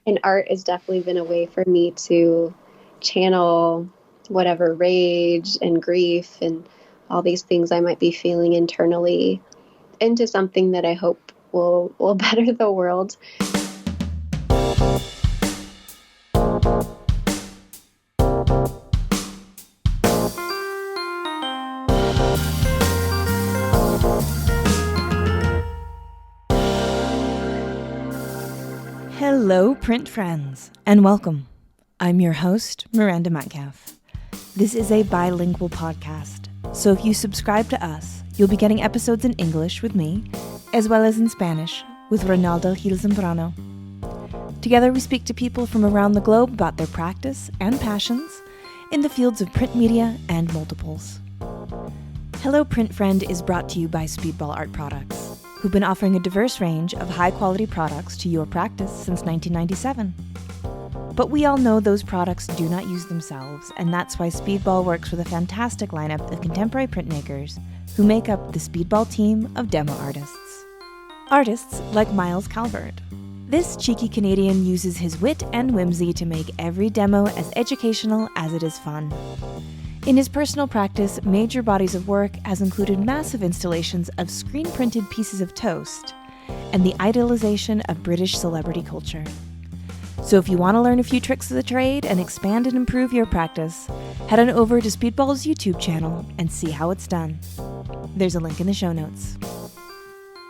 And art has definitely been a way for me to channel whatever rage and grief and all these things I might be feeling internally into something that I hope will better the world. Hello, print friends, and welcome. I'm your host, Miranda Metcalf. This is a bilingual podcast, so if you subscribe to us, you'll be getting episodes in English with me, as well as in Spanish with Ronaldo Gil Zambrano. Together we speak to people from around the globe about their practice and passions in the fields of print media and multiples. Hello, Print Friend is brought to you by Speedball Art Products, who've been offering a diverse range of high-quality products to your practice since 1997. But we all know those products do not use themselves, and that's why Speedball works with a fantastic lineup of contemporary printmakers who make up the Speedball team of demo artists. Artists like Miles Calvert. This cheeky Canadian uses his wit and whimsy to make every demo as educational as it is fun. In his personal practice, major bodies of work has included massive installations of screen-printed pieces of toast and the idolization of British celebrity culture. So if you want to learn a few tricks of the trade and expand and improve your practice, head on over to Speedball's YouTube channel and see how it's done. There's a link in the show notes.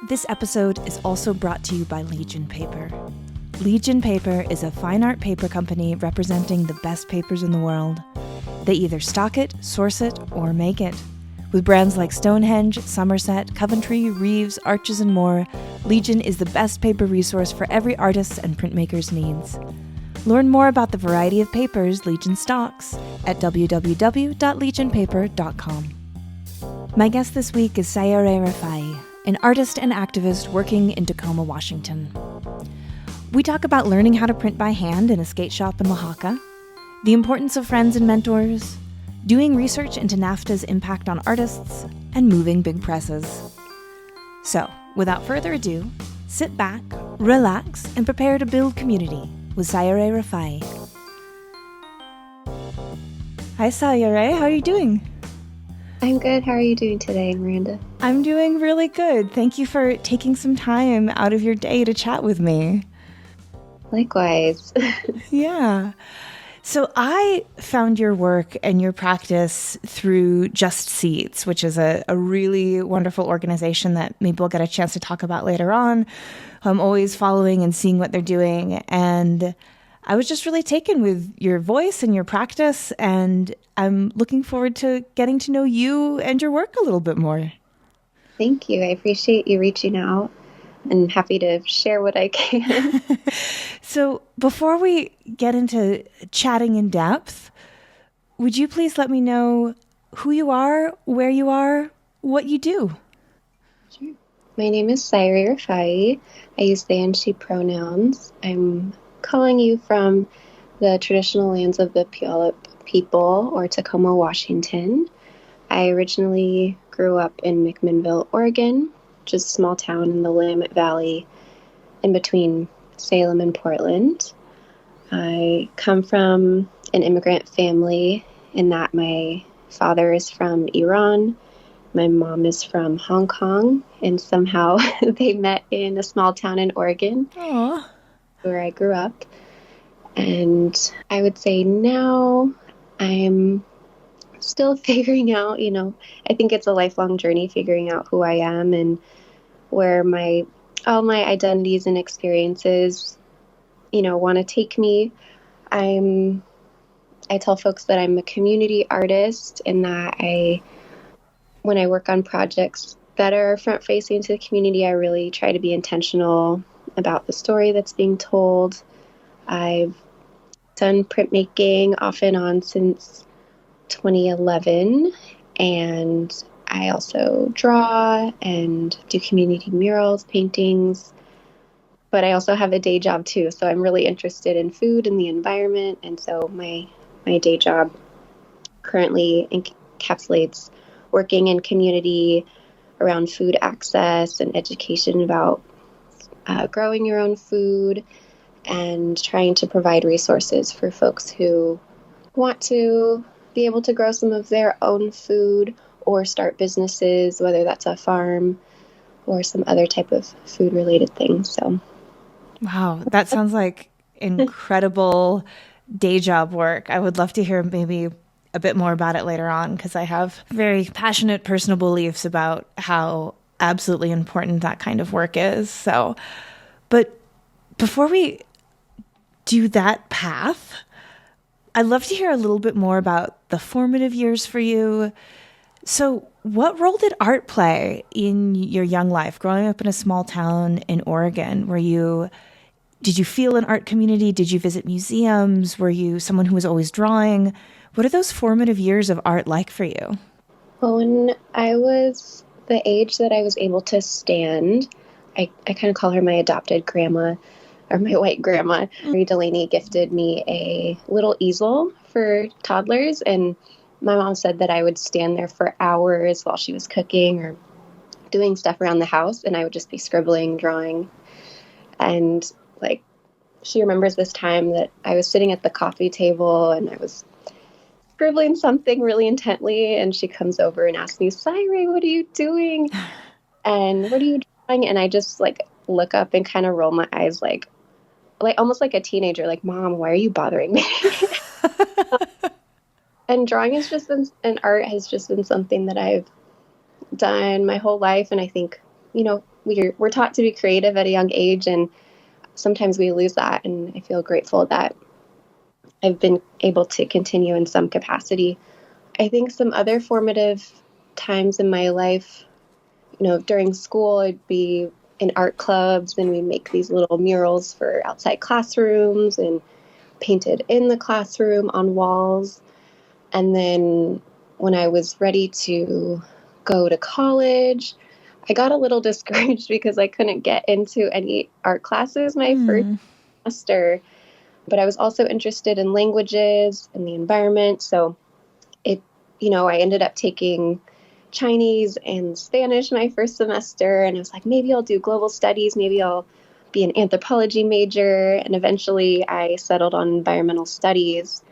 This episode is also brought to you by Legion Paper. Legion Paper is a fine art paper company representing the best papers in the world. They either stock it, source it, or make it. With brands like Stonehenge, Somerset, Coventry, Reeves, Arches, and more, Legion is the best paper resource for every artist's and printmaker's needs. Learn more about the variety of papers Legion stocks at www.legionpaper.com. My guest this week is Saiyare Refaei, an artist and activist working in Tacoma, Washington. We talk about learning how to print by hand in a skate shop in Oaxaca, the importance of friends and mentors, doing research into NAFTA's impact on artists, and moving big presses. So, without further ado, sit back, relax, and prepare to build community with Saiyare Refaei. Hi Saiyare, how are you doing? I'm good. How are you doing today, Miranda? I'm doing really good. Thank you for taking some time out of your day to chat with me. Likewise. Yeah. So I found your work and your practice through Just Seeds, which is a really wonderful organization that maybe we'll get a chance to talk about later on. I'm always following and seeing what they're doing. And I was just really taken with your voice and your practice. And I'm looking forward to getting to know you and your work a little bit more. Thank you. I appreciate you reaching out and happy to share what I can. So before we get into chatting in depth, would you please let me know who you are, where you are, what you do? Sure. My name is Saiyare Refaei. I use they and she pronouns. I'm calling you from the traditional lands of the Puyallup people, or Tacoma, Washington. I originally grew up in McMinnville, Oregon, just a small town in the Willamette Valley in between Salem and Portland. I come from an immigrant family in that my father is from Iran, my mom is from Hong Kong, and somehow they met in a small town in Oregon. Aww. Where I grew up. And I would say now I'm still figuring out, I think it's a lifelong journey figuring out who I am and where all my identities and experiences, want to take me. I tell folks that I'm a community artist and that when I work on projects that are front-facing to the community, I really try to be intentional about the story that's being told. I've done printmaking off and on since 2011, and I also draw and do community murals, paintings, but I also have a day job too. So I'm really interested in food and the environment. And so my day job currently encapsulates working in community around food access and education about growing your own food and trying to provide resources for folks who want to be able to grow some of their own food or start businesses, whether that's a farm or some other type of food related thing. So, wow, that sounds like incredible day job work. I would love to hear maybe a bit more about it later on, because I have very passionate personal beliefs about how absolutely important that kind of work is. So, but before we do that path, I'd love to hear a little bit more about the formative years for you. So, what role did art play in your young life growing up in a small town in Oregon? Did you feel an art community? Did you visit museums? Were you someone who was always drawing? What are those formative years of art like for you? well, when I was the age that I was able to stand, I kind of call her my adopted grandma, or my white grandma. Mary Delaney gifted me a little easel for toddlers, and my mom said that I would stand there for hours while she was cooking or doing stuff around the house, and I would just be scribbling, drawing. And like, she remembers this time that I was sitting at the coffee table and I was scribbling something really intently, and she comes over and asks me, Saiyare, what are you doing? And what are you drawing? And I just like look up and kind of roll my eyes like almost like a teenager, like, Mom, why are you bothering me? And drawing has just been, and art has just been something that I've done my whole life. And I think, we're taught to be creative at a young age, and sometimes we lose that. And I feel grateful that I've been able to continue in some capacity. I think some other formative times in my life, during school, I'd be in art clubs, and we make these little murals for outside classrooms and painted in the classroom on walls. And then when I was ready to go to college, I got a little discouraged because I couldn't get into any art classes my first semester. But I was also interested in languages and the environment. So I ended up taking Chinese and Spanish my first semester. And I was like, maybe I'll do global studies. Maybe I'll be an anthropology major. And eventually I settled on environmental studies.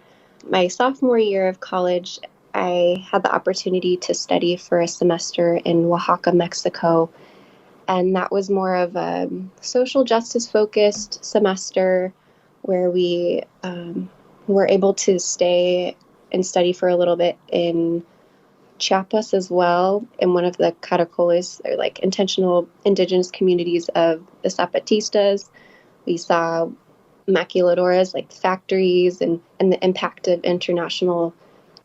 My sophomore year of college, I had the opportunity to study for a semester in Oaxaca, Mexico. And that was more of a social justice focused semester where we were able to stay and study for a little bit in Chiapas as well, in one of the caracoles, or like intentional indigenous communities of the Zapatistas. We saw maquiladoras, like factories, and the impact of international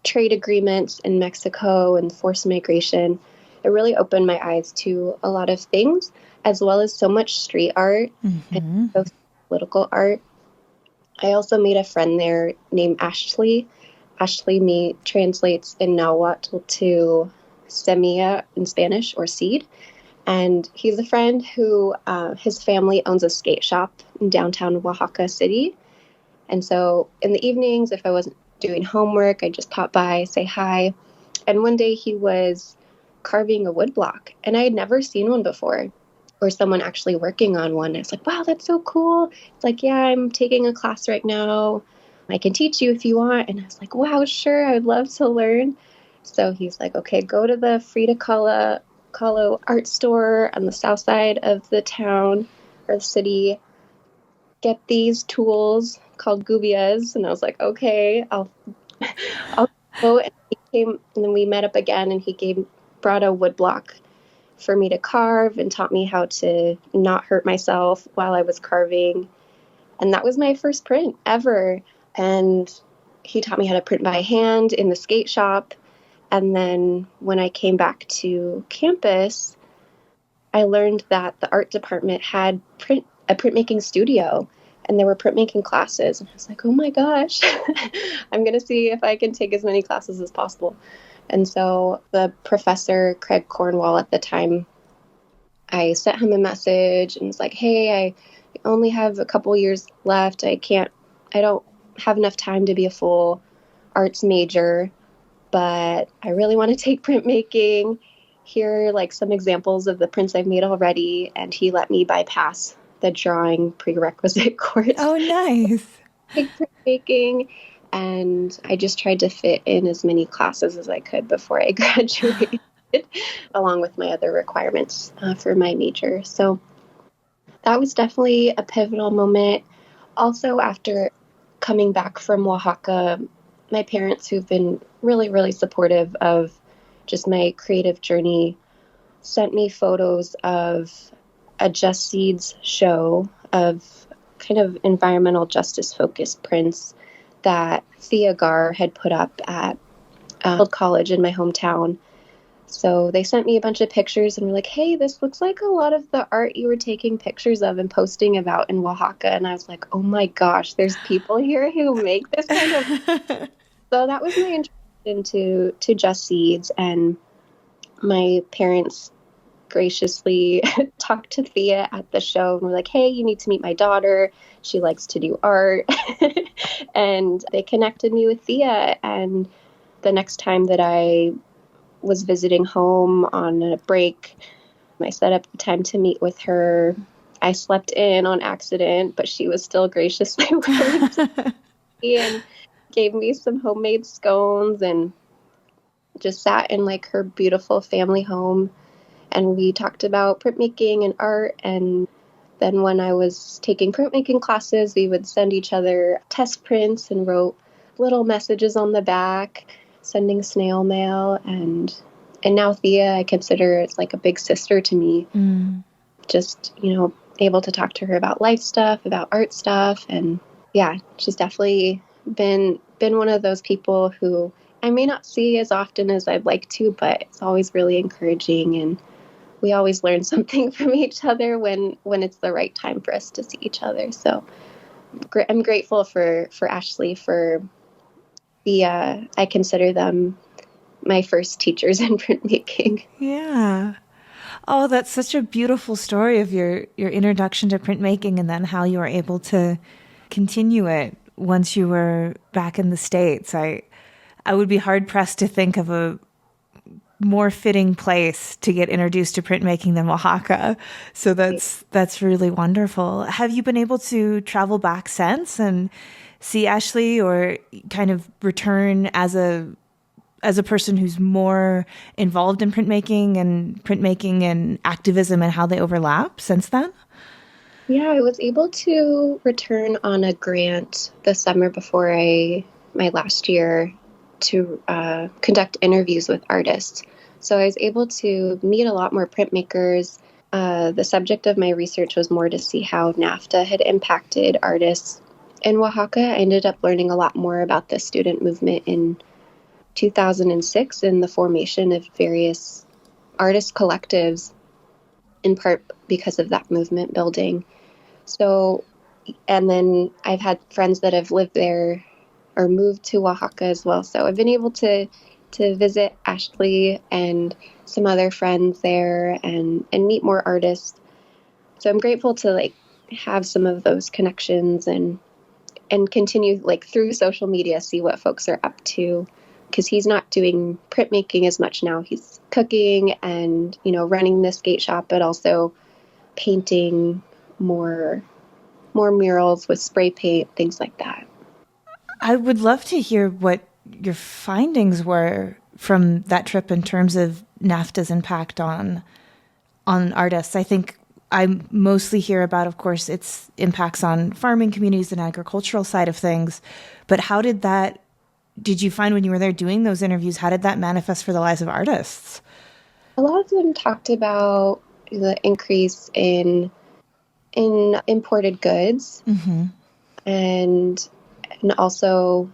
trade agreements in Mexico and forced migration. It really opened my eyes to a lot of things, as well as so much street art and political art. I also made a friend there named Ashley. Ashley translates in Nahuatl to semilla in Spanish, or seed. And he's a friend who, his family owns a skate shop in downtown Oaxaca City. And so in the evenings, if I wasn't doing homework, I'd just pop by, say hi. And one day he was carving a wood block, and I had never seen one before, or someone actually working on one. I was like, wow, that's so cool. It's like, yeah, I'm taking a class right now. I can teach you if you want. And I was like, wow, sure, I'd love to learn. So he's like, okay, go to the Frida Kahlo art store on the south side of the town or the city. Get these tools called gubias. And I was like, okay, I'll go. And he came, and then we met up again, and he brought a wood block for me to carve and taught me how to not hurt myself while I was carving. And that was my first print ever. And he taught me how to print by hand in the skate shop. And then when I came back to campus, I learned that the art department had a printmaking studio, and there were printmaking classes. And I was like, oh my gosh, I'm going to see if I can take as many classes as possible. And so the professor, Craig Cornwall, at the time, I sent him a message and was like, hey, I only have a couple years left. I don't have enough time to be a full arts major, but I really want to take printmaking. Here are like some examples of the prints I've made already. And he let me bypass the drawing prerequisite course. Oh, nice. Like printmaking, and I just tried to fit in as many classes as I could before I graduated, along with my other requirements for my major. So that was definitely a pivotal moment. Also, after coming back from Oaxaca, my parents, who've been really, really supportive of just my creative journey, sent me photos of a Just Seeds show of kind of environmental justice focused prints that Thea Gar had put up at college in my hometown. So they sent me a bunch of pictures and were like, hey, this looks like a lot of the art you were taking pictures of and posting about in Oaxaca. And I was like, oh my gosh, there's people here who make this kind of. So that was my introduction to Just Seeds. And my parents graciously talked to Thea at the show and were like, hey, you need to meet my daughter. She likes to do art. And they connected me with Thea. And the next time that I was visiting home on a break, I set up the time to meet with her. I slept in on accident, but she was still graciously willing to me and gave me some homemade scones and just sat in like her beautiful family home. And we talked about printmaking and art. And then when I was taking printmaking classes, we would send each other test prints and wrote little messages on the back, sending snail mail. And now Thea, I consider as like a big sister to me. Just, able to talk to her about life stuff, about art stuff. And yeah, she's definitely been one of those people who I may not see as often as I'd like to, but it's always really encouraging. And we always learn something from each other when it's the right time for us to see each other. So I'm grateful for Ashley, for I consider them my first teachers in printmaking. Yeah. Oh, that's such a beautiful story of your introduction to printmaking and then how you were able to continue it once you were back in the States. I would be hard pressed to think of a more fitting place to get introduced to printmaking than Oaxaca. So that's really wonderful. Have you been able to travel back since and see Ashley, or kind of return as a person who's more involved in printmaking and activism and how they overlap since then? Yeah, I was able to return on a grant the summer before my last year to conduct interviews with artists. So I was able to meet a lot more printmakers. The subject of my research was more to see how NAFTA had impacted artists in Oaxaca. I ended up learning a lot more about the student movement in 2006 and the formation of various artist collectives, in part because of that movement building. So, and then I've had friends that have lived there or moved to Oaxaca as well. So I've been able to visit Ashley and some other friends there and meet more artists. So I'm grateful to have some of those connections and continue through social media, see what folks are up to. Because he's not doing printmaking as much now. He's cooking and, running the skate shop, but also painting more murals with spray paint, things like that. I would love to hear what your findings were from that trip in terms of NAFTA's impact on artists. I think I mostly hear about, of course, its impacts on farming communities and agricultural side of things. But how did you find when you were there doing those interviews, how did that manifest for the lives of artists? A lot of them talked about the increase in imported goods, and also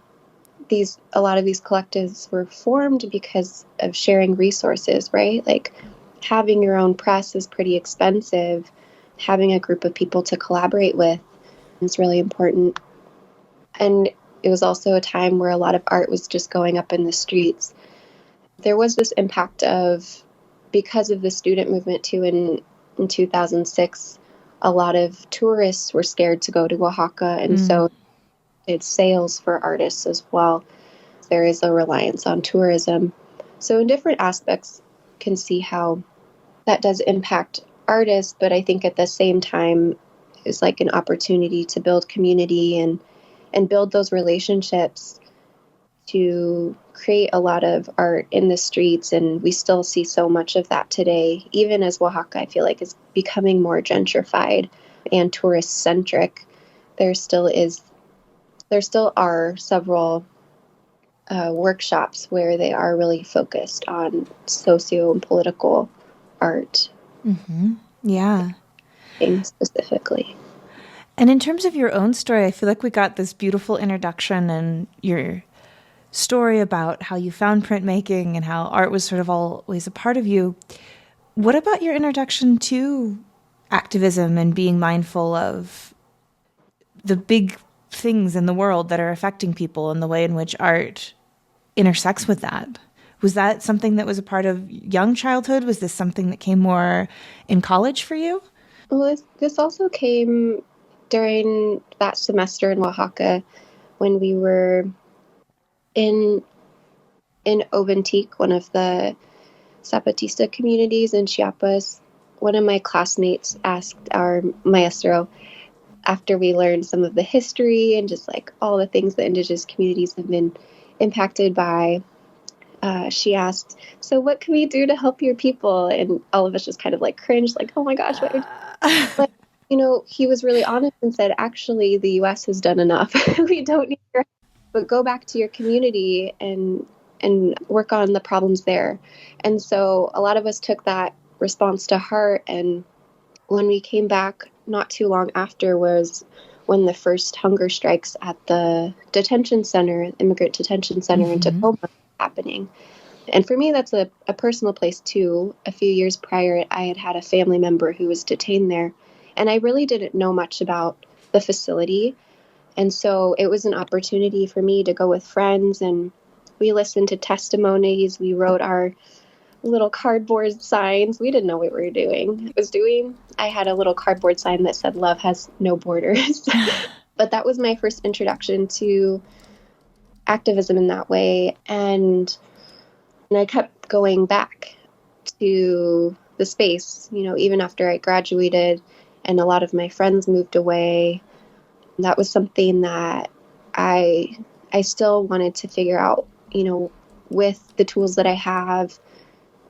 a lot of these collectives were formed because of sharing resources, right? Like having your own press is pretty expensive. Having a group of people to collaborate with is really important. And it was also a time where a lot of art was just going up in the streets. There was this impact because of the student movement too, in 2006, a lot of tourists were scared to go to Oaxaca. And so it's sales for artists as well. There is a reliance on tourism. So in different aspects, can see how that does impact artists. But I think at the same time, is like an opportunity to build community and build those relationships to create a lot of art in the streets. And we still see so much of that today, even as Oaxaca, I feel like, is becoming more gentrified and tourist centric. There still are several workshops where they are really focused on socio and political art. Mm-hmm. Yeah. Specifically. And in terms of your own story, I feel like we got this beautiful introduction and your story about how you found printmaking and how art was sort of always a part of you. What about your introduction to activism and being mindful of the big things in the world that are affecting people and the way in which art intersects with that? Was that something that was a part of young childhood? Was this something that came more in college for you? Well, this also came during that semester in Oaxaca when we were in Oventique, one of the Zapatista communities in Chiapas. One of my classmates asked our maestro, after we learned some of the history and just like all the things that indigenous communities have been impacted by, she asked, "So what can we do to help your people?" And all of us just kind of like cringed, like, "Oh my gosh, what would..." But he was really honest and said, "Actually, the U.S. has done enough. We don't need your help, but go back to your community and work on the problems there." And so a lot of us took that response to heart. And when we came back, not too long after was when the first hunger strikes at the detention center, immigrant detention center in Tacoma, happening. And for me, that's a personal place too. A few years prior, I had a family member who was detained there, and I really didn't know much about the facility. And so it was an opportunity for me to go with friends, and we listened to testimonies. We wrote our little cardboard signs. We didn't know what we were doing. I had a little cardboard sign that said, "Love has no borders." But that was my first introduction to activism in that way. And I kept going back to the space, even after I graduated and a lot of my friends moved away. That was something that I still wanted to figure out, with the tools that I have,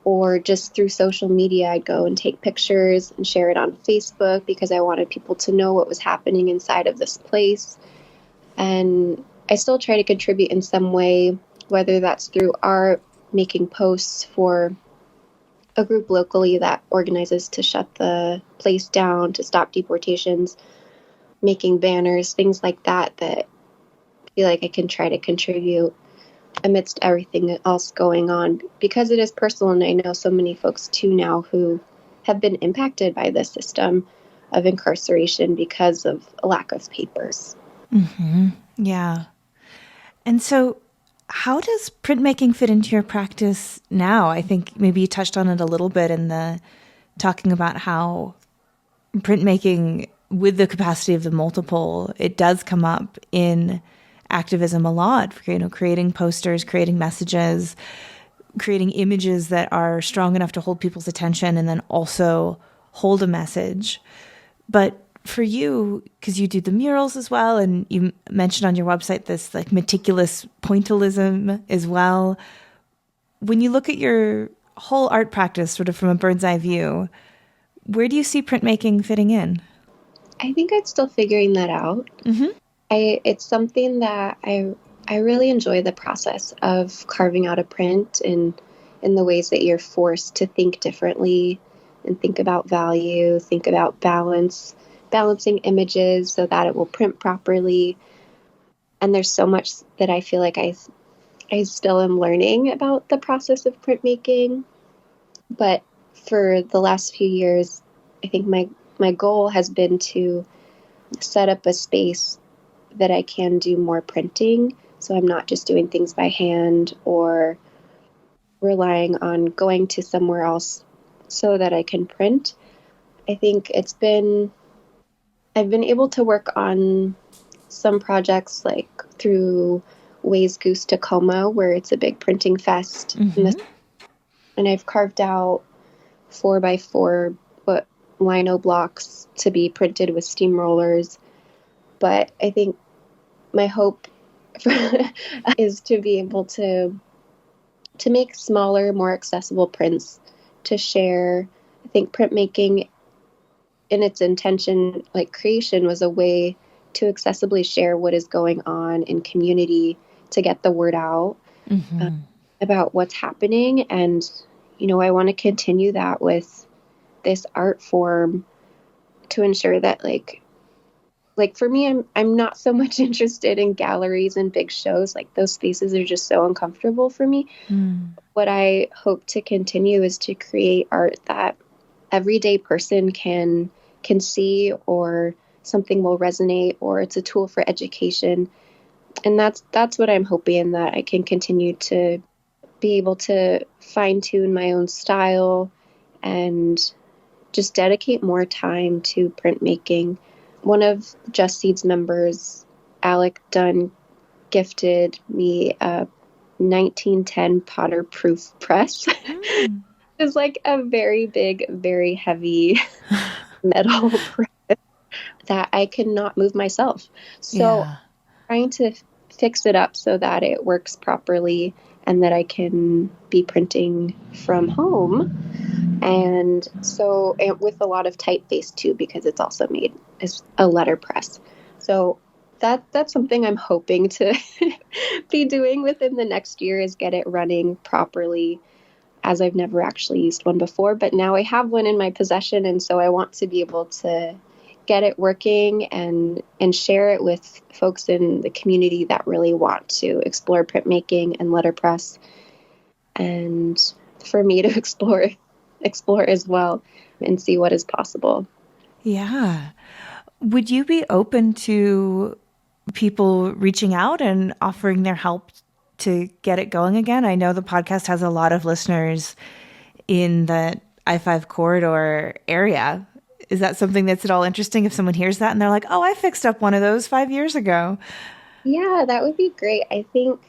or just through social media. I'd go and take pictures and share it on Facebook because I wanted people to know what was happening inside of this place. And I still try to contribute in some way, whether that's through art, making posts for a group locally that organizes to shut the place down, to stop deportations, making banners, things like that I feel like I can try to contribute amidst everything else going on, because it is personal. And I know so many folks too now who have been impacted by the system of incarceration because of a lack of papers. Mm-hmm. Yeah. And so how does printmaking fit into your practice now? I think maybe you touched on it a little bit in the talking about how printmaking, with the capacity of the multiple, it does come up in activism a lot, creating posters, creating messages, creating images that are strong enough to hold people's attention and then also hold a message. But for you, because you do the murals as well, and you mentioned on your website this like meticulous pointillism as well. When you look at your whole art practice sort of from a bird's eye view, where do you see printmaking fitting in? I think I'm still figuring that out. Mm-hmm. It's something that I really enjoy the process of carving out a print in the ways that you're forced to think differently and think about value, think about balancing images so that it will print properly. And there's so much that I feel like I still am learning about the process of printmaking. But for the last few years, I think my goal has been to set up a space that I can do more printing. So I'm not just doing things by hand or relying on going to somewhere else so that I can print. I think I've been able to work on some projects like through Ways Goose Tacoma, where it's a big printing fest. Mm-hmm. And I've carved out 4x4 lino blocks to be printed with steamrollers. But I think my hope is to be able to make smaller, more accessible prints to share. I think printmaking in its intention, like creation, was a way to accessibly share what is going on in community to get the word out about what's happening. And, I want to continue that with this art form to ensure that like for me, I'm not so much interested in galleries and big shows. Like those spaces are just so uncomfortable for me. What I hope to continue is to create art that everyday person can see, or something will resonate, or it's a tool for education. And that's what I'm hoping, that I can continue to be able to fine tune my own style and just dedicate more time to printmaking. One of Just Seed's members, Alec Dunn, gifted me a 1910 Potter proof press. It's like a very big, very heavy metal press that I cannot move myself. So trying to fix it up so that it works properly and that I can be printing from home. And so, and with a lot of typeface too, because it's also made as a letterpress. So that's something I'm hoping to be doing within the next year, is get it running properly, as I've never actually used one before. But now I have one in my possession, and so I want to be able to get it working and share it with folks in the community that really want to explore printmaking and letterpress, and for me to explore as well and see what is possible. Yeah. Would you be open to people reaching out and offering their help to get it going again? I know the podcast has a lot of listeners in the I-5 corridor area. Is that something that's at all interesting if someone hears that and they're like, oh, I fixed up one of those 5 years ago? Yeah, that would be great. I think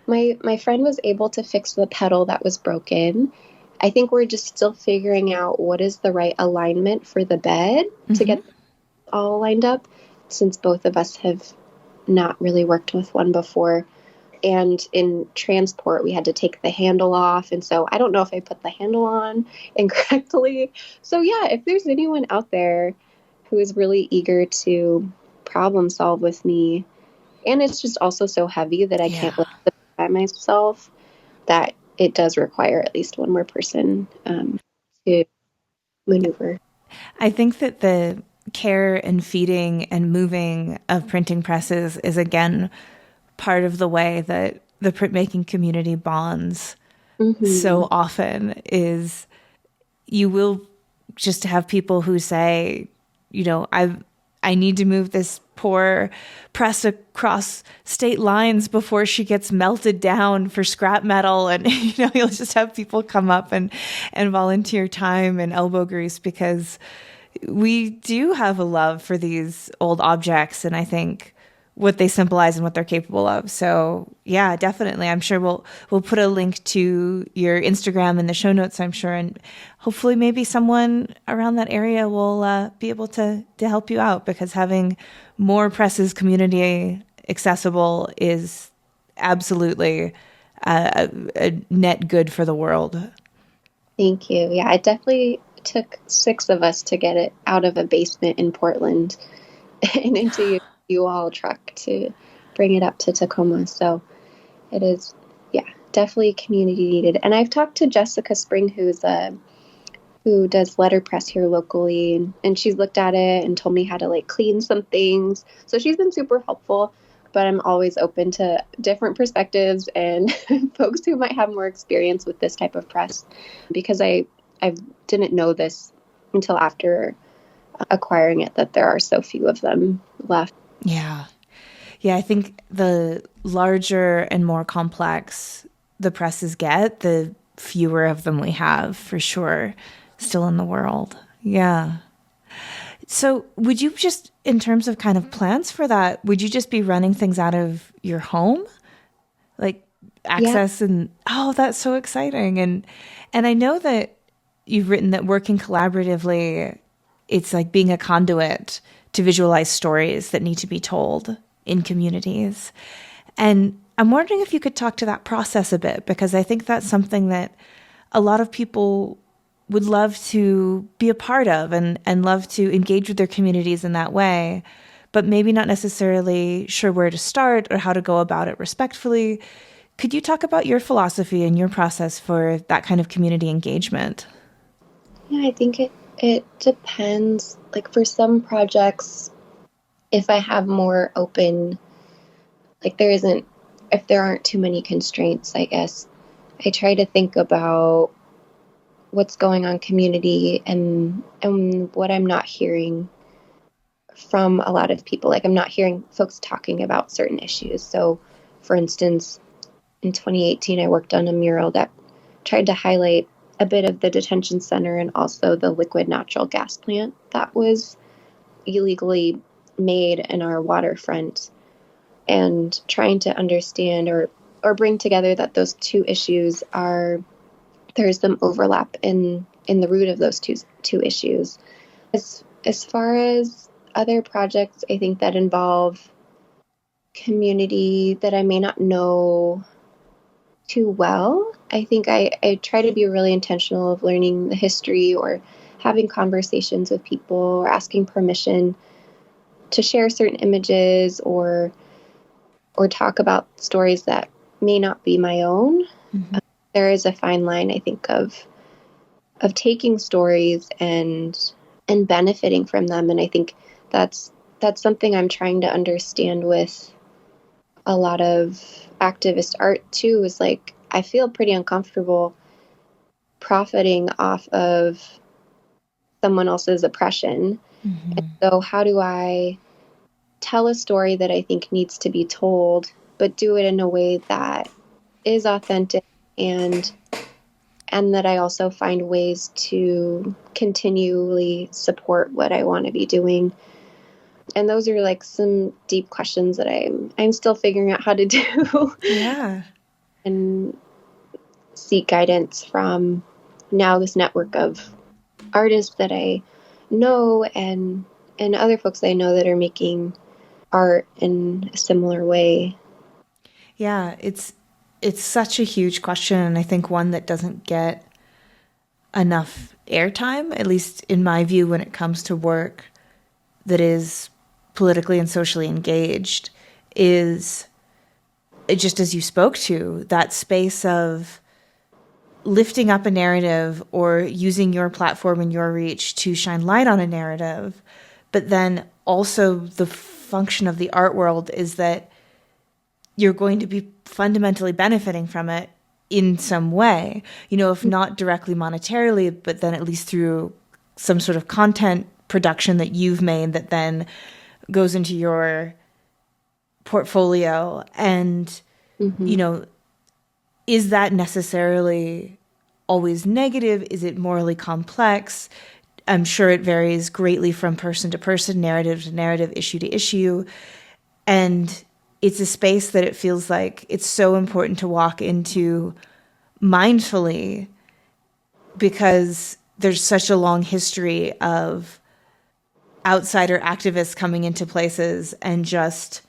my friend was able to fix the pedal that was broken. I think we're just still figuring out what is the right alignment for the bed to get all lined up, since both of us have not really worked with one before. And in transport, we had to take the handle off. And so I don't know if I put the handle on incorrectly. So yeah, if there's anyone out there who is really eager to problem solve with me, and it's just also so heavy that I can't lift it by myself, that it does require at least one more person to maneuver. I think that the care and feeding and moving of printing presses is, again, part of the way that the printmaking community bonds so often. Is you will just have people who say, I need to move this poor press across state lines before she gets melted down for scrap metal. And, you'll just have people come up and volunteer time and elbow grease, because we do have a love for these old objects, and I think what they symbolize and what they're capable of. So yeah, definitely. I'm sure we'll put a link to your Instagram in the show notes, I'm sure. And hopefully maybe someone around that area will be able to help you out, because having more presses community accessible is absolutely a net good for the world. Thank you. Yeah, it definitely took 6 of us to get it out of a basement in Portland and into U-Haul truck to bring it up to Tacoma. So it is, yeah, definitely community needed. And I've talked to Jessica Spring, who does letterpress here locally, and she's looked at it and told me how to clean some things. So she's been super helpful, but I'm always open to different perspectives and folks who might have more experience with this type of press, because I didn't know this until after acquiring it, that there are so few of them left. Yeah. I think the larger and more complex the presses get, the fewer of them we have, for sure, still in the world. Yeah. So would you just, in terms of kind of plans for that, would you just be running things out of your home? Like access? Yeah. And oh, that's so exciting. And I know that you've written that working collaboratively it's like being a conduit to visualize stories that need to be told in communities. And I'm wondering if you could talk to that process a bit, because I think that's something that a lot of people would love to be a part of and love to engage with their communities in that way, but maybe not necessarily sure where to start or how to go about it respectfully. Could you talk about your philosophy and your process for that kind of community engagement? Yeah, I think it depends. Like for some projects, if I have more open, like if there aren't too many constraints, I guess, I try to think about what's going on community and what I'm not hearing from a lot of people. Like I'm not hearing folks talking about certain issues. So for instance, in 2018, I worked on a mural that tried to highlight a bit of the detention center and also the liquid natural gas plant that was illegally made in our waterfront, and trying to understand or bring together that those two issues are there's some overlap in the root of those two issues. As far as other projects, I think that involve community that I may not know too well. I think I try to be really intentional of learning the history or having conversations with people or asking permission to share certain images or talk about stories that may not be my own. Mm-hmm. There is a fine line, I think, of taking stories and benefiting from them, and I think that's something I'm trying to understand with a lot of activist art too. Is like I feel pretty uncomfortable profiting off of someone else's oppression. Mm-hmm. And so how do I tell a story that I think needs to be told, but do it in a way that is authentic and that I also find ways to continually support what I want to be doing. And those are like some deep questions that I'm still figuring out how to do. Yeah. And seek guidance from now this network of artists that I know and other folks I know that are making art in a similar way. Yeah, it's such a huge question, and I think one that doesn't get enough airtime, at least in my view, when it comes to work that is politically and socially engaged, is just as you spoke to, that space of lifting up a narrative or using your platform and your reach to shine light on a narrative. But then also the function of the art world is that you're going to be fundamentally benefiting from it in some way, you know, if not directly monetarily, but then at least through some sort of content production that you've made that then goes into your portfolio. And, you know, is that necessarily always negative? Is it morally complex? I'm sure it varies greatly from person to person, narrative to narrative, issue to issue. And it's a space that it feels like it's so important to walk into mindfully, because there's such a long history of outsider activists coming into places and just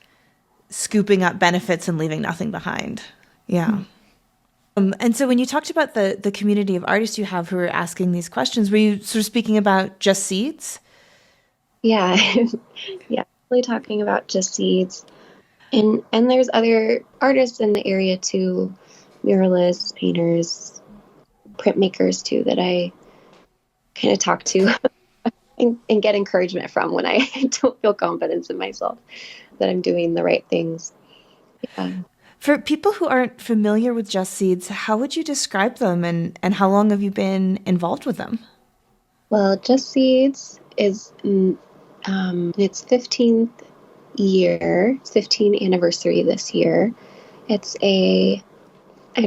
scooping up benefits and leaving nothing behind. Yeah. And so when you talked about the community of artists you have who are asking these questions, were you sort of speaking about Just Seeds? Yeah. Yeah. Really talking about Just Seeds. And there's other artists in the area too, muralists, painters, printmakers too, that I kind of talk to and get encouragement from when I don't feel confidence in myself that I'm doing the right things. Yeah. For people who aren't familiar with Just Seeds, how would you describe them, and how long have you been involved with them? Well, Just Seeds is its 15th year, 15th anniversary this year. I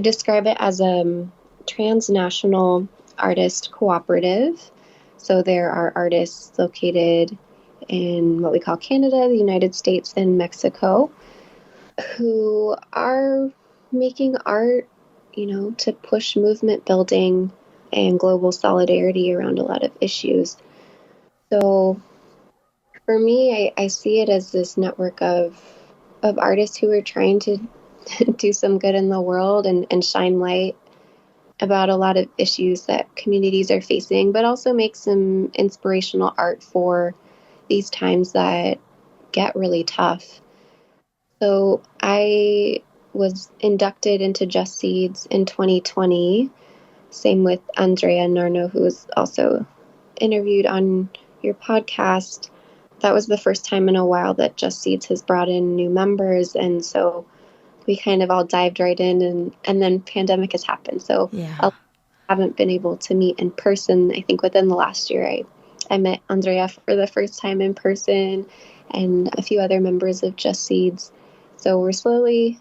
describe it as a transnational artist cooperative. So there are artists located in what we call Canada, the United States, and Mexico who are making art, you know, to push movement building and global solidarity around a lot of issues. So for me, I see it as this network of artists who are trying to do some good in the world and shine light about a lot of issues that communities are facing, but also make some inspirational art for these times that get really tough. So I was inducted into Just Seeds in 2020. Same with Andrea Narno, who was also interviewed on your podcast. That was the first time in a while that Just Seeds has brought in new members. And so we kind of all dived right in, and then pandemic has happened. So Yeah. I haven't been able to meet in person. I think within the last year, I met Andrea for the first time in person and a few other members of Just Seeds. So we're slowly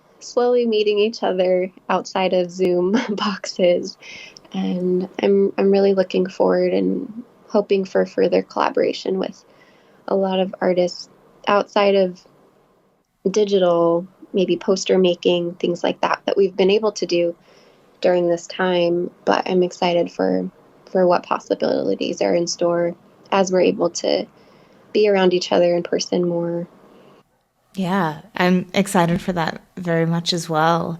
meeting each other outside of Zoom boxes. And I'm really looking forward and hoping for further collaboration with a lot of artists outside of digital, maybe poster making, things like that we've been able to do during this time. But I'm excited for what possibilities are in store as we're able to be around each other in person more. Yeah, I'm excited for that very much as well.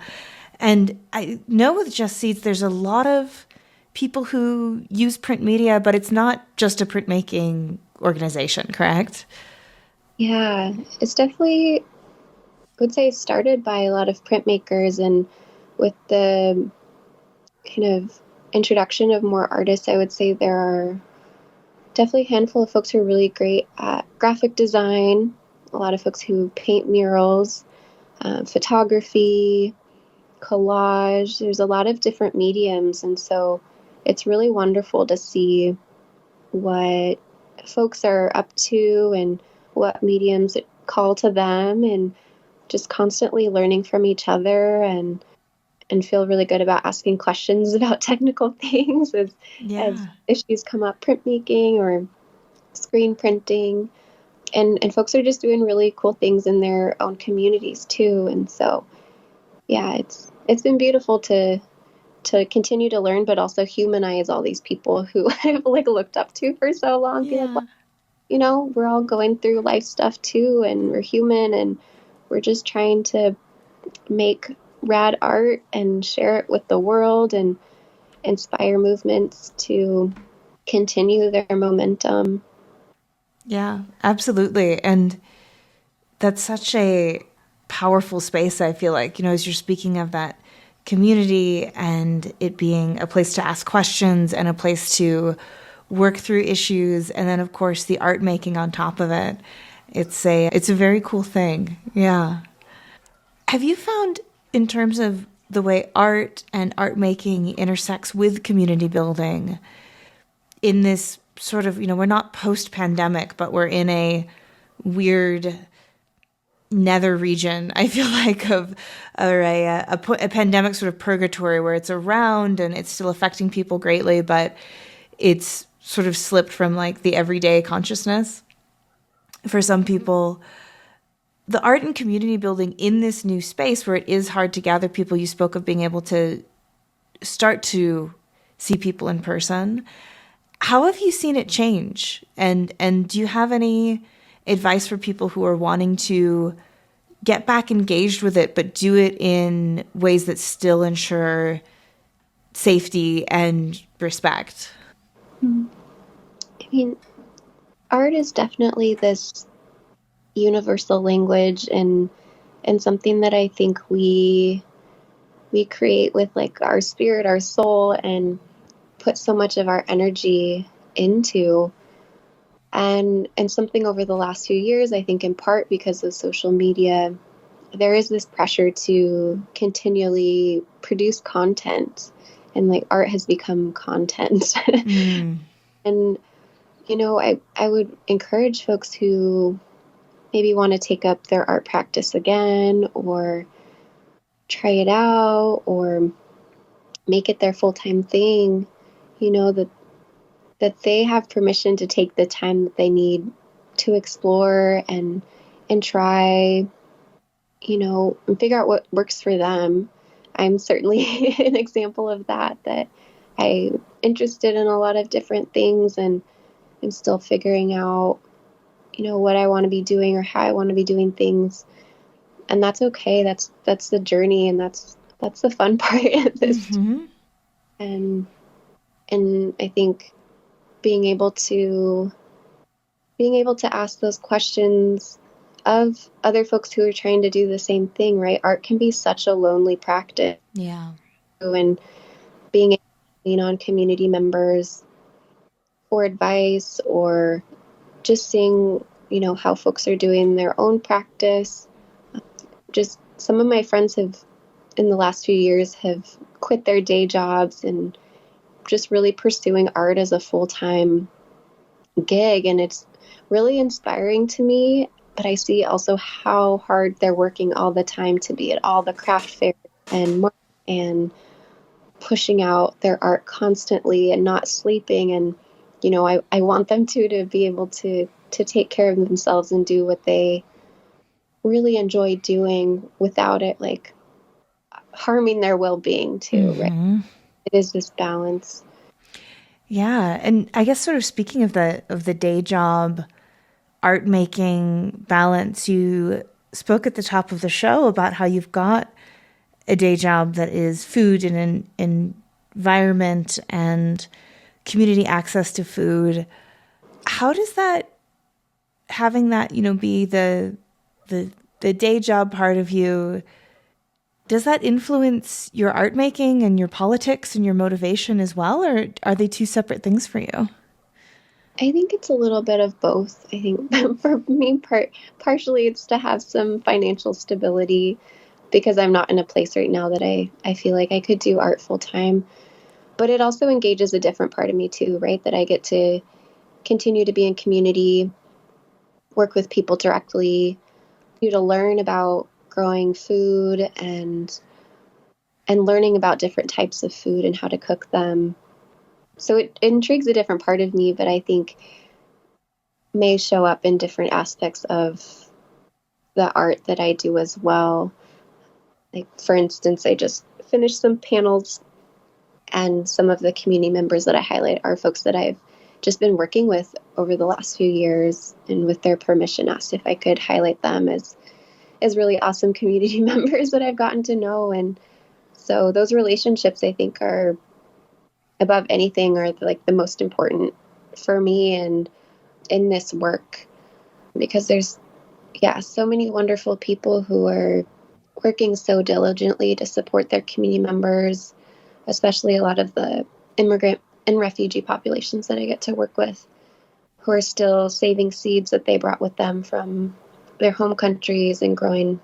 And I know with Just Seeds, there's a lot of people who use print media, but it's not just a printmaking organization, correct? Yeah, it's definitely, I would say, started by a lot of printmakers, and with the kind of introduction of more artists, I would say there are definitely a handful of folks who are really great at graphic design, a lot of folks who paint murals, photography, collage. There's a lot of different mediums. And so it's really wonderful to see what folks are up to and what mediums call to them, and just constantly learning from each other, and feel really good about asking questions about technical things as Yeah. issues come up, printmaking or screen printing. And folks are just doing really cool things in their own communities too. And so yeah, it's been beautiful to continue to learn, but also humanize all these people who I've like looked up to for so long. Be like, well, Yeah. we're all going through life stuff too, and we're human, and we're just trying to make rad art and share it with the world and inspire movements to continue their momentum. Yeah, absolutely. And that's such a powerful space, I feel like, as you're speaking of that community and it being a place to ask questions and a place to work through issues, and then of course the art making on top of it. It's a very cool thing. Yeah. Have you found, in terms of the way art and art making intersects with community building, in this sort of, we're not post pandemic, but we're in a weird nether region, I feel like, or a pandemic sort of purgatory where it's around and it's still affecting people greatly, but it's sort of slipped from like the everyday consciousness for some people. The art and community building in this new space where it is hard to gather people, you spoke of being able to start to see people in person. How have you seen it change? And do you have any advice for people who are wanting to get back engaged with it, but do it in ways that still ensure safety and respect? I mean, art is definitely this universal language, and something that I think we create with like our spirit, our soul, and put so much of our energy into. And something over the last few years, I think in part because of social media, there is this pressure to continually produce content, and like art has become content. Mm. And I would encourage folks who maybe want to take up their art practice again, or try it out, or make it their full-time thing, that they have permission to take the time that they need to explore and try, and figure out what works for them. I'm certainly an example of that I'm interested in a lot of different things, and I'm still figuring out, what I want to be doing or how I want to be doing things. And that's okay. That's the journey, and that's the fun part of this. Mm-hmm. And I think being able to ask those questions of other folks who are trying to do the same thing, right? Art can be such a lonely practice. Yeah. And being able to lean on community members for advice, or just seeing, how folks are doing their own practice. Just some of my friends in the last few years, have quit their day jobs and just really pursuing art as a full-time gig. And it's really inspiring to me, but I see also how hard they're working all the time to be at all the craft fairs and pushing out their art constantly and not sleeping. And, I want them to be able to take care of themselves and do what they really enjoy doing without it, like, harming their well-being too, right? Mm-hmm. It is this balance. Yeah. And I guess sort of speaking of the day job art making balance, you spoke at the top of the show about how you've got a day job that is food and an environment and community access to food. How does that, having that, be the day job part of you, does that influence your art making and your politics and your motivation as well, or are they two separate things for you? I think it's a little bit of both. I think for me, partially it's to have some financial stability, because I'm not in a place right now that I feel like I could do art full time. But it also engages a different part of me too, right? That I get to continue to be in community, work with people directly, to learn about growing food and learning about different types of food and how to cook them. So it intrigues a different part of me, but I think may show up in different aspects of the art that I do as well. Like, for instance, I just finished some panels, and some of the community members that I highlight are folks that I've just been working with over the last few years, and with their permission asked if I could highlight them as really awesome community members that I've gotten to know. And so those relationships, I think, are above anything, or like the most important for me and in this work, because there's so many wonderful people who are working so diligently to support their community members, especially a lot of the immigrant and refugee populations that I get to work with, who are still saving seeds that they brought with them from their home countries and growing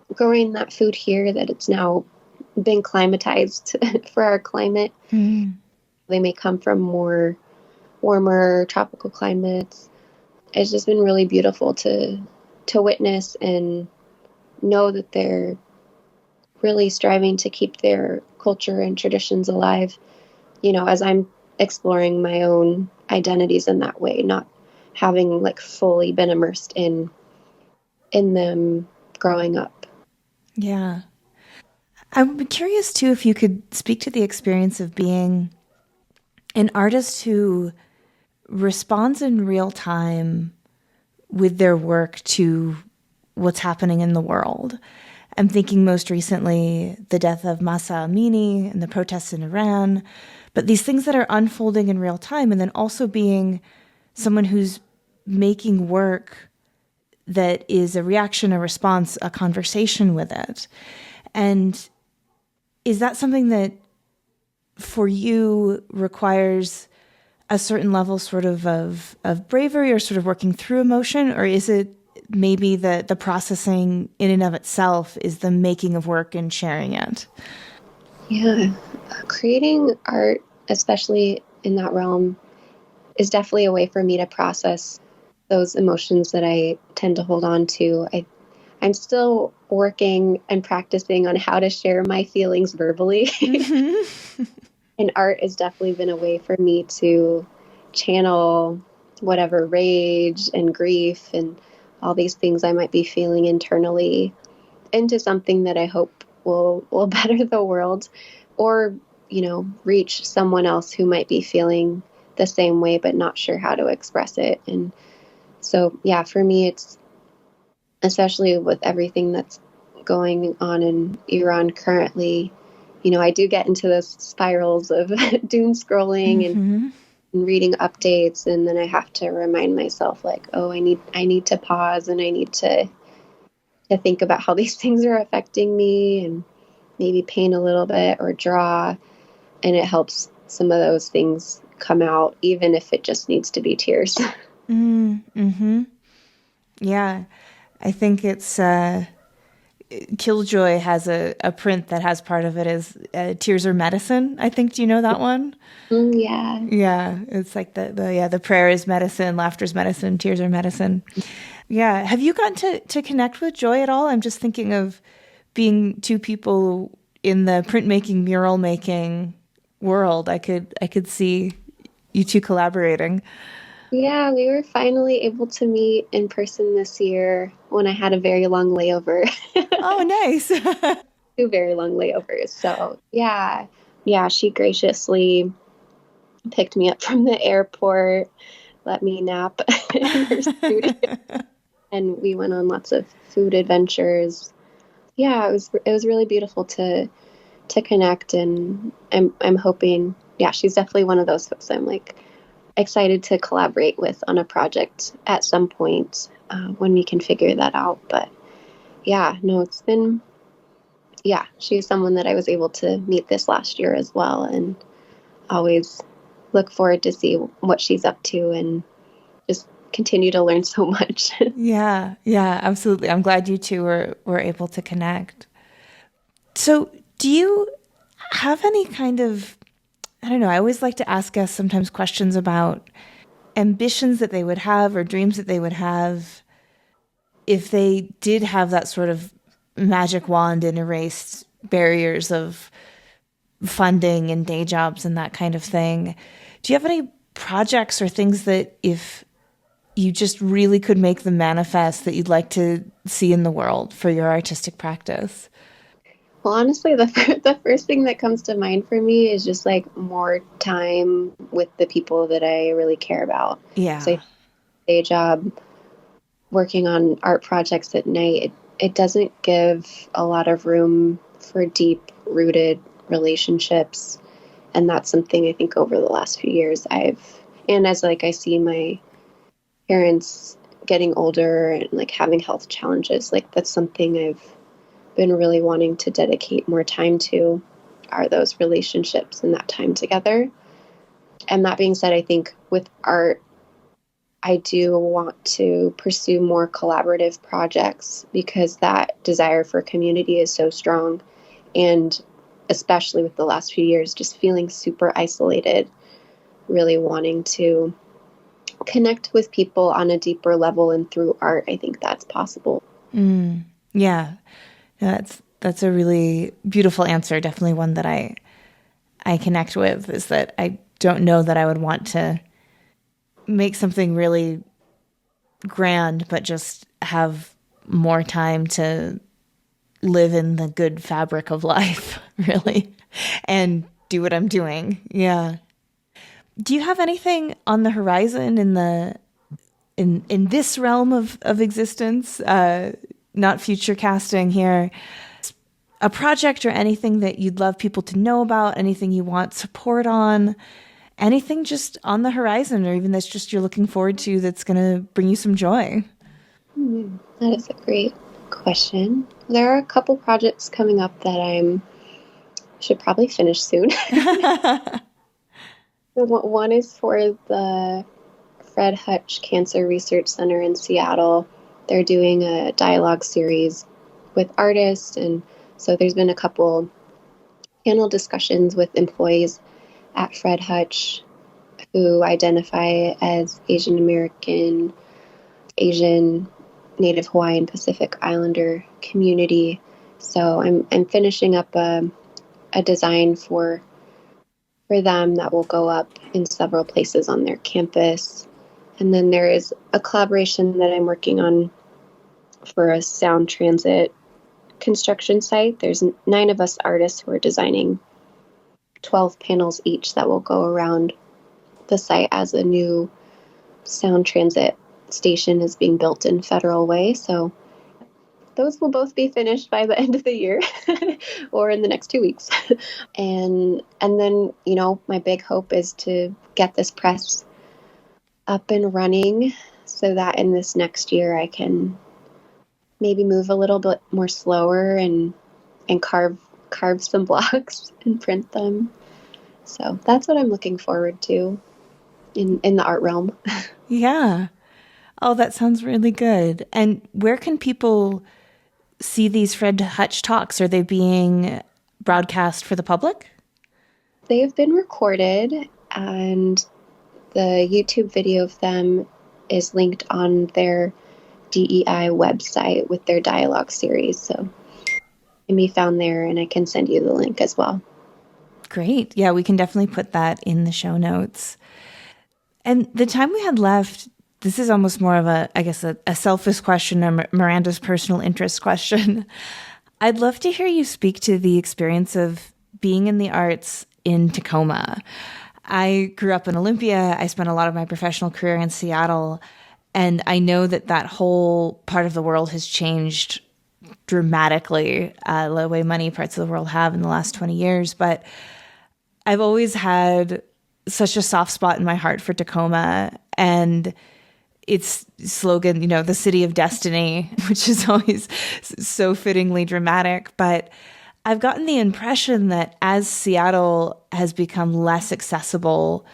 that food here, that it's now been climatized for our climate. Mm. They may come from more warmer tropical climates. It's just been really beautiful to witness and know that they're really striving to keep their culture and traditions alive, as I'm exploring my own identities in that way, not having like fully been immersed in them growing up. Yeah. I'm curious too if you could speak to the experience of being an artist who responds in real time with their work to what's happening in the world. I'm thinking most recently the death of Mahsa Amini and the protests in Iran, but these things that are unfolding in real time, and then also being someone who's making work that is a reaction, a response, a conversation with it. And is that something that for you requires a certain level sort of bravery, or sort of working through emotion? Or is it maybe the processing in and of itself is the making of work and sharing it? Yeah. Creating art, especially in that realm, is definitely a way for me to process those emotions that I tend to hold on to. I'm still working and practicing on how to share my feelings verbally. Mm-hmm. And art has definitely been a way for me to channel whatever rage and grief and all these things I might be feeling internally into something that I hope will better the world, or, reach someone else who might be feeling the same way, but not sure how to express it. And so, yeah, for me, it's especially with everything that's going on in Iran currently, I do get into those spirals of doom scrolling and reading updates, and then I have to remind myself, like, oh, I need to pause, and I need to think about how these things are affecting me, and maybe paint a little bit or draw, and it helps some of those things come out, even if it just needs to be tears. Yeah, I think it's Killjoy has a print that has part of it as tears are medicine. I think, do you know that one? Yeah. Yeah, it's like the prayer is medicine, laughter is medicine, tears are medicine. Yeah. Have you gotten to connect with Joy at all? I'm just thinking of being two people in the printmaking, mural making world. I could see you two collaborating. Yeah, we were finally able to meet in person this year when I had a very long layover. Oh, nice. Two very long layovers. So, yeah, she graciously picked me up from the airport, let me nap in her studio, and we went on lots of food adventures. Yeah, it was really beautiful to connect, and I'm hoping, yeah, she's definitely one of those folks I'm like excited to collaborate with on a project at some point when we can figure that out. But yeah, no, it's been, yeah, she's someone that I was able to meet this last year as well, and always look forward to see what she's up to and just continue to learn so much. Yeah, absolutely. I'm glad you two were able to connect. So, do you have any kind of, I don't know, I always like to ask guests sometimes questions about ambitions that they would have or dreams that they would have if they did have that sort of magic wand and erased barriers of funding and day jobs and that kind of thing. Do you have any projects or things that if you just really could make them manifest that you'd like to see in the world for your artistic practice? Well, honestly, the first thing that comes to mind for me is just like more time with the people that I really care about. Yeah. So, day job, working on art projects at night, it doesn't give a lot of room for deep rooted relationships. And that's something I think over the last few years and as like I see my parents getting older and like having health challenges, like that's something I've been really wanting to dedicate more time to, are those relationships and that time together. And that being said, I think with art, I do want to pursue more collaborative projects because that desire for community is so strong. And especially with the last few years, just feeling super isolated, really wanting to connect with people on a deeper level, and through art, I think that's possible. Yeah. That's a really beautiful answer. Definitely one that I connect with, is that I don't know that I would want to make something really grand, but just have more time to live in the good fabric of life, really, and do what I'm doing. Yeah. Do you have anything on the horizon in this realm of existence? Not future casting here. A project or anything that you'd love people to know about, anything you want support on, anything just on the horizon, or even that's just you're looking forward to that's going to bring you some joy? That is a great question. There are a couple projects coming up that I should probably finish soon. One is for the Fred Hutch Cancer Research Center in Seattle. They're doing a dialogue series with artists, and so there's been a couple panel discussions with employees at Fred Hutch who identify as Asian American, Asian, Native Hawaiian, Pacific Islander community. So I'm finishing up a design for them that will go up in several places on their campus. And then there is a collaboration that I'm working on for a sound transit construction site. There's 9 of us artists who are designing 12 panels each that will go around the site as a new sound transit station is being built in Federal Way. So those will both be finished by the end of the year or in the next 2 weeks. And then, my big hope is to get this press up and running so that in this next year I can maybe move a little bit more slower and carve some blocks and print them. So that's what I'm looking forward to in the art realm. Yeah. Oh, that sounds really good. And where can people see these Fred Hutch talks? Are they being broadcast for the public? They have been recorded, and the YouTube video of them is linked on their DEI website with their dialogue series. So it can be found there, and I can send you the link as well. Great. Yeah, we can definitely put that in the show notes. And the time we had left, this is almost more of a selfish question, or Miranda's personal interest question. I'd love to hear you speak to the experience of being in the arts in Tacoma. I grew up in Olympia. I spent a lot of my professional career in Seattle. And I know that whole part of the world has changed dramatically, the way many parts of the world have in the last 20 years. But I've always had such a soft spot in my heart for Tacoma and its slogan, the city of destiny, which is always so fittingly dramatic. But I've gotten the impression that as Seattle has become less accessible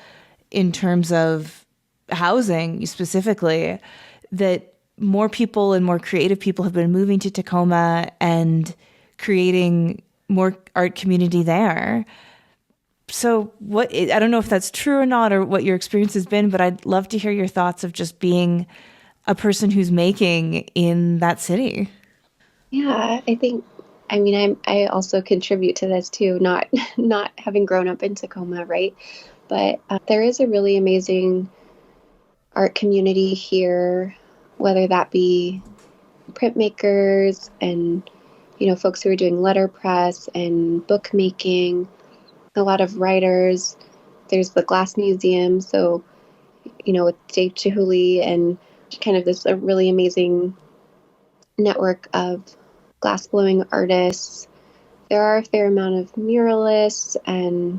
in terms of housing specifically, that more people and more creative people have been moving to Tacoma and creating more art community there. So I don't know if that's true or not, or what your experience has been, but I'd love to hear your thoughts of just being a person who's making in that city. Yeah, I also contribute to this too, not having grown up in Tacoma, right? But there is a really amazing art community here, whether that be printmakers and, folks who are doing letterpress and bookmaking, a lot of writers. There's the Glass Museum, so, with Dave Chihuly and kind of a really amazing network of glassblowing artists. There are a fair amount of muralists, and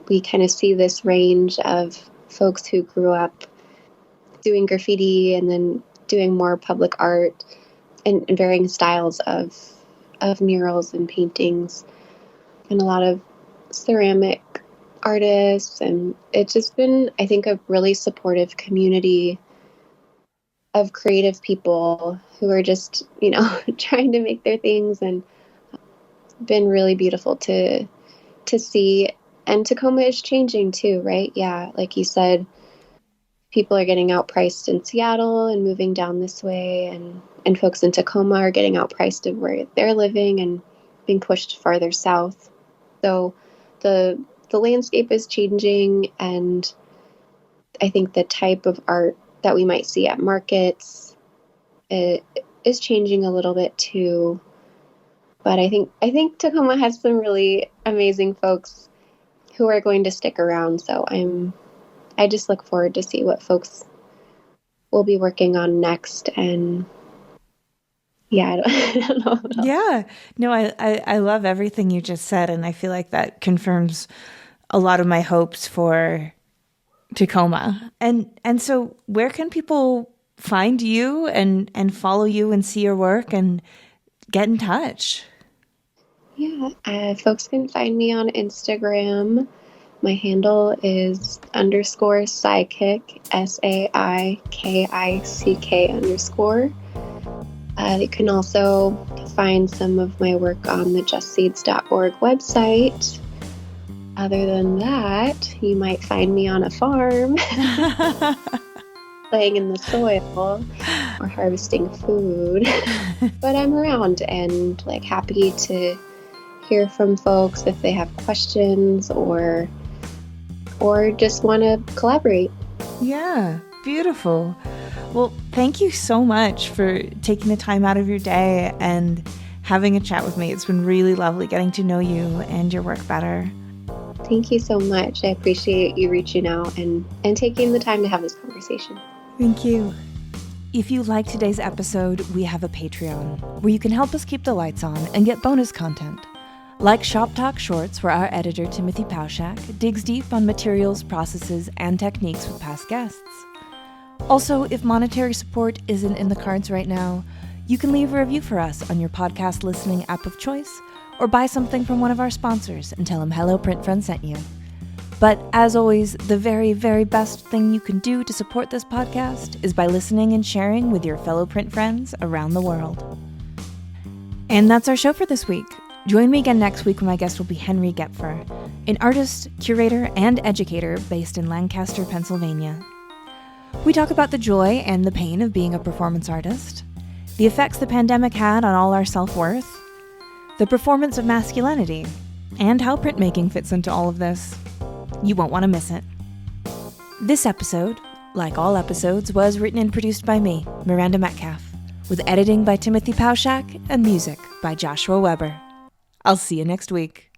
we kind of see this range of folks who grew up doing graffiti and then doing more public art and varying styles of murals and paintings, and a lot of ceramic artists. And it's just been, I think, a really supportive community of creative people who are just, trying to make their things, and it's been really beautiful to see. And Tacoma is changing too, right? Yeah, like you said, people are getting outpriced in Seattle and moving down this way, and folks in Tacoma are getting outpriced of where they're living and being pushed farther south. So the landscape is changing, and I think the type of art that we might see at markets is changing a little bit too. But I think Tacoma has some really amazing folks who are going to stick around. So I just look forward to see what folks will be working on next. And yeah, I don't know. Yeah, no, I love everything you just said, and I feel like that confirms a lot of my hopes for Tacoma. And so where can people find you and follow you and see your work and get in touch? Yeah, folks can find me on Instagram. My handle is _Saikick, SAIKICK_. You can also find some of my work on the justseeds.org website. Other than that, you might find me on a farm, playing in the soil or harvesting food. But I'm around and happy to hear from folks if they have questions or just want to collaborate. Yeah, beautiful. Well, thank you so much for taking the time out of your day and having a chat with me. It's been really lovely getting to know you and your work better. Thank you so much. I appreciate you reaching out and taking the time to have this conversation. Thank you. If you like today's episode, we have a Patreon where you can help us keep the lights on and get bonus content, like Shop Talk Shorts, where our editor Timothy Pauschak digs deep on materials, processes, and techniques with past guests. Also, if monetary support isn't in the cards right now, you can leave a review for us on your podcast listening app of choice, or buy something from one of our sponsors and tell them Hello Print Friend sent you. But as always, the very, very best thing you can do to support this podcast is by listening and sharing with your fellow print friends around the world. And that's our show for this week. Join me again next week when my guest will be Henry Gepfer, an artist, curator, and educator based in Lancaster, Pennsylvania. We talk about the joy and the pain of being a performance artist, the effects the pandemic had on all our self-worth, the performance of masculinity, and how printmaking fits into all of this. You won't want to miss it. This episode, like all episodes, was written and produced by me, Miranda Metcalf, with editing by Timothy Pauschak and music by Joshua Weber. I'll see you next week.